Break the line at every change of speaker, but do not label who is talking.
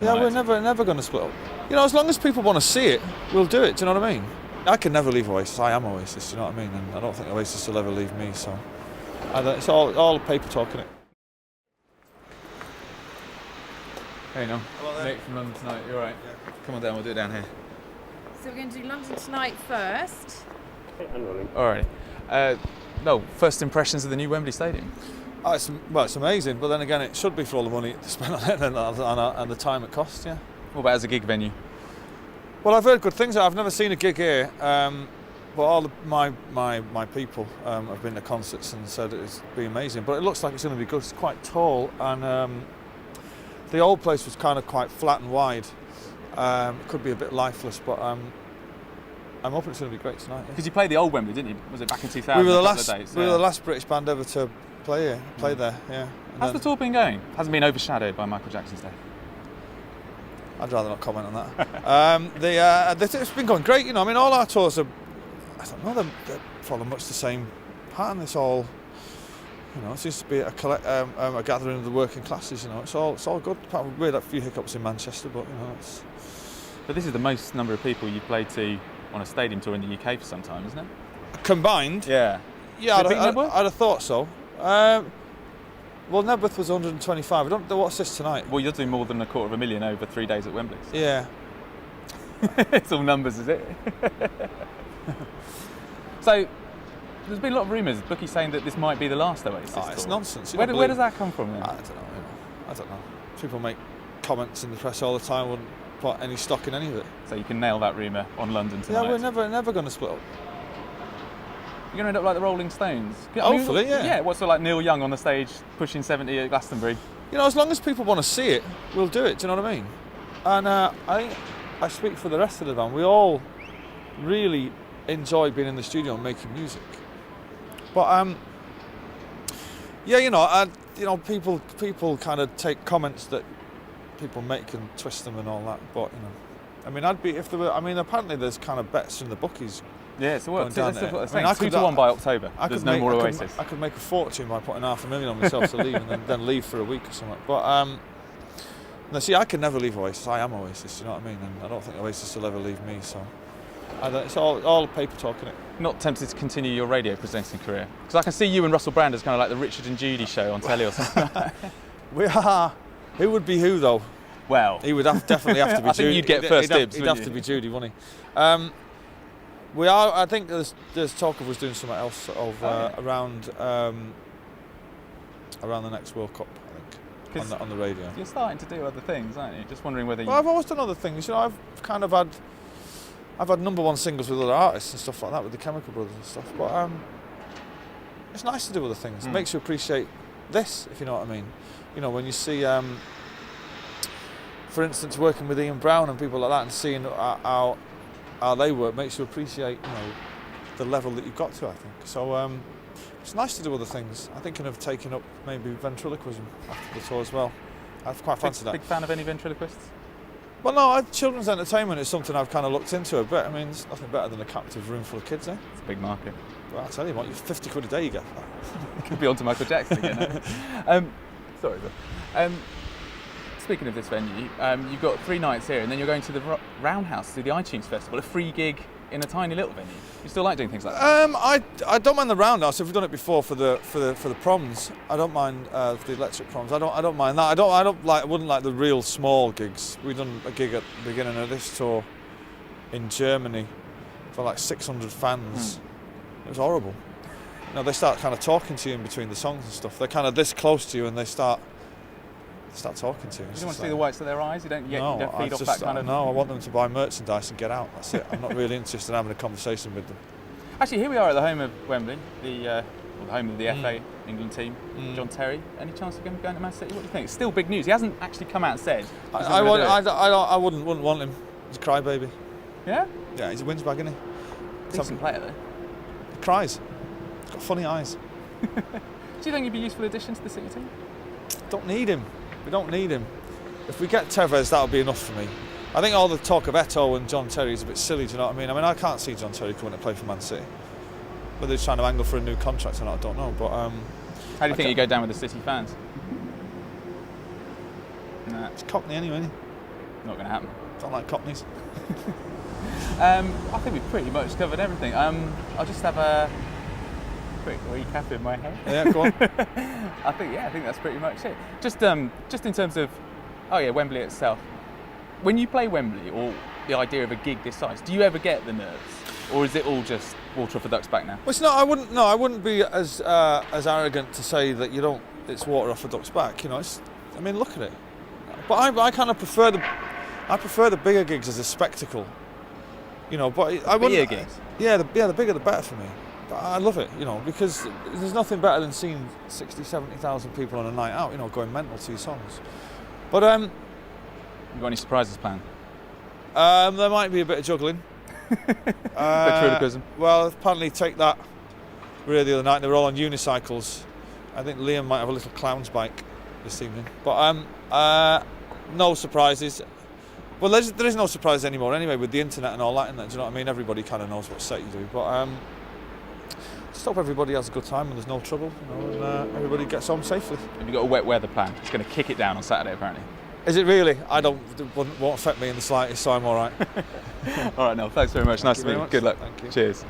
Yeah, we're never going to split up. You know, as long as people want to see it, we'll do it. Do you know what I mean? I can never leave Oasis. I am Oasis. Do you know what I mean? And I don't think Oasis will ever leave me. So it's all paper talking it.
Hey, Noel. Nick from London Tonight. You all right?
Yeah. Come on down. We'll do it down here.
So we're going to do London Tonight first.
All right. No, first impressions of the new Wembley Stadium.
Oh, it's amazing, but then again, it should be for all the money they spent on it and the time it costs. Yeah.
What about as a gig venue?
Well, I've heard good things. I've never seen a gig here, but all my people have been to concerts and said it's been amazing. But it looks like it's going to be good. It's quite tall, and the old place was kind of quite flat and wide. It could be a bit lifeless, but I'm hoping it's going to be great tonight.
Because you played the old Wembley, didn't you? Was it back in 2000?
We were the last British band ever to play there. Yeah.
How's the tour been going? Hasn't been overshadowed by Michael Jackson's death?
I'd rather not comment on that. It's been going great, you know. I mean, all our tours are, I don't know, they follow much the same pattern. It's all, you know, it seems to be a gathering of the working classes. You know, it's all good. We had a few hiccups in Manchester, but you know, it's.
But this is the most number of people you've played to on a stadium tour in the UK for some time, isn't it?
Combined.
Yeah.
Yeah, I'd have thought so. Well, Nebworth was 125. I don't know what's this tonight.
Well, you're doing more than 250,000 over 3 days at Wembley. So.
Yeah.
It's all numbers, is it? So, there's been a lot of rumours, bookies saying that this might be the last Oasis tour.
It's nonsense.
Where does that come from then?
I don't know. People make comments in the press all the time. Wouldn't put any stock in any of it.
So you can nail that rumour on London Tonight.
Yeah, we're never going to split up.
You're going to end up like the Rolling Stones.
Hopefully, yeah.
Yeah, what's like Neil Young on the stage pushing 70 at Glastonbury?
You know, as long as people want to see it, we'll do it. Do you know what I mean? And I speak for the rest of the band. We all really enjoy being in the studio and making music. But yeah, you know, people kind of take comments that people make and twist them and all that. But you know, I mean, I'd be if there were. I mean, apparently there's kind of bets from the bookies.
Yeah, so what?
That's
what they're saying. 2-1 by October. There's no more Oasis.
I could make a fortune by putting $500,000 on myself to leave and then leave for a week or something. But no, see, I can never leave Oasis. I am Oasis. You know what I mean? And I don't think Oasis will ever leave me. So it's all paper talking it.
Not tempted to continue your radio presenting career? Because I can see you and Russell Brand as kind of like the Richard and Judy show on telly or something.
We are. Who would be who though?
Well,
he would definitely have to be.
I think you'd get first dibs.
He'd have to be Judy, wouldn't he? We are. I think there's talk of us doing something else around the next World Cup. I think on the radio.
You're starting to do other things, aren't you? Just wondering whether.
Well, I've always done other things. You know, I've had #1 singles with other artists and stuff like that with the Chemical Brothers and stuff. But it's nice to do other things. It makes you appreciate this, if you know what I mean. You know, when you see, for instance, working with Ian Brown and people like that, and seeing how they work, makes you appreciate, you know, the level that you've got to. I think so. It's nice to do other things. I'm thinking of taking up maybe ventriloquism after the tour as well. I've quite fancied that.
Big fan of any ventriloquists?
Well, no, children's entertainment is something I've kind of looked into a bit. I mean, it's nothing better than a captive room full of kids, eh?
It's a big market.
Well, I'll tell you what, you're £50 a day you get for that.
Could be on to Michael Jackson again. Sorry, but, speaking of this venue, you've got 3 nights here, and then you're going to the Roundhouse to the iTunes Festival, a free gig in a tiny little venue. You still like doing things like that?
I don't mind the Roundhouse. If we've done it before for the proms, I don't mind the electric proms. I don't mind that. I wouldn't like the real small gigs. We've done a gig at the beginning of this tour in Germany for like 600 fans. It was horrible. You know, they start kind of talking to you in between the songs and stuff. They're kind of this close to you, and they start talking to you.
You don't want to see the whites of their eyes? You don't feed off that kind of...
No, I want them to buy merchandise and get out. That's it. I'm not really interested in having a conversation with them.
Actually, here we are at the home of Wembley, the home of the FA England team, John Terry. Any chance of him going to Man City? What do you think? It's still big news. He hasn't actually come out and said.
I wouldn't want him. He's a crybaby.
Yeah?
Yeah, he's a wins bag, isn't he?
Decent player, though.
He cries. He's got funny eyes.
Do you think he'd be a useful addition to the City team?
Don't need him. We don't need him. If we get Tevez, that'll be enough for me. I think all the talk of Eto'o and John Terry is a bit silly, do you know what I mean? I can't see John Terry coming to play for Man City. Whether he's trying to angle for a new contract or not, I don't know. But
how do you think he'd go down with the City fans?
Nah. It's Cockney anyway, isn't he?
Not going to happen.
Don't like Cockneys.
I think we've pretty much covered everything. I'll just have a quick recap in my head.
Yeah, go on.
I think that's pretty much it. Just in terms of, Wembley itself. When you play Wembley, or the idea of a gig this size, do you ever get the nerves, or is it all just water off a duck's back now?
Well, it's not. I wouldn't. No, I wouldn't be as arrogant to say that you don't. It's water off a duck's back. You know. I mean, look at it. But I kind of prefer the bigger gigs as a spectacle. You know. But I wouldn't.
Bigger gigs.
Yeah, the bigger the better for me. But I love it. You know, because there's nothing better than seeing 60, 70,000 people on a night out. You know, going mental to your songs. But
You got any surprises planned?
there might be a bit of juggling.
Ventriloquism.
Well, apparently Take That were here the other night. They were all on unicycles. I think Liam might have a little clown's bike this evening. But no surprises. Well, there is no surprise anymore anyway with the internet and all that. Do you know what I mean? Everybody kind of knows what set you do. But just hope everybody has a good time and there's no trouble. You know, and everybody gets home safely.
Have you got a wet weather plan? It's going to kick it down on Saturday, apparently.
Is it really? Won't affect me in the slightest, so I'm all right.
All right, Noel, thanks very much. Nice to meet you.
Much.
Good luck.
Thank you.
Cheers.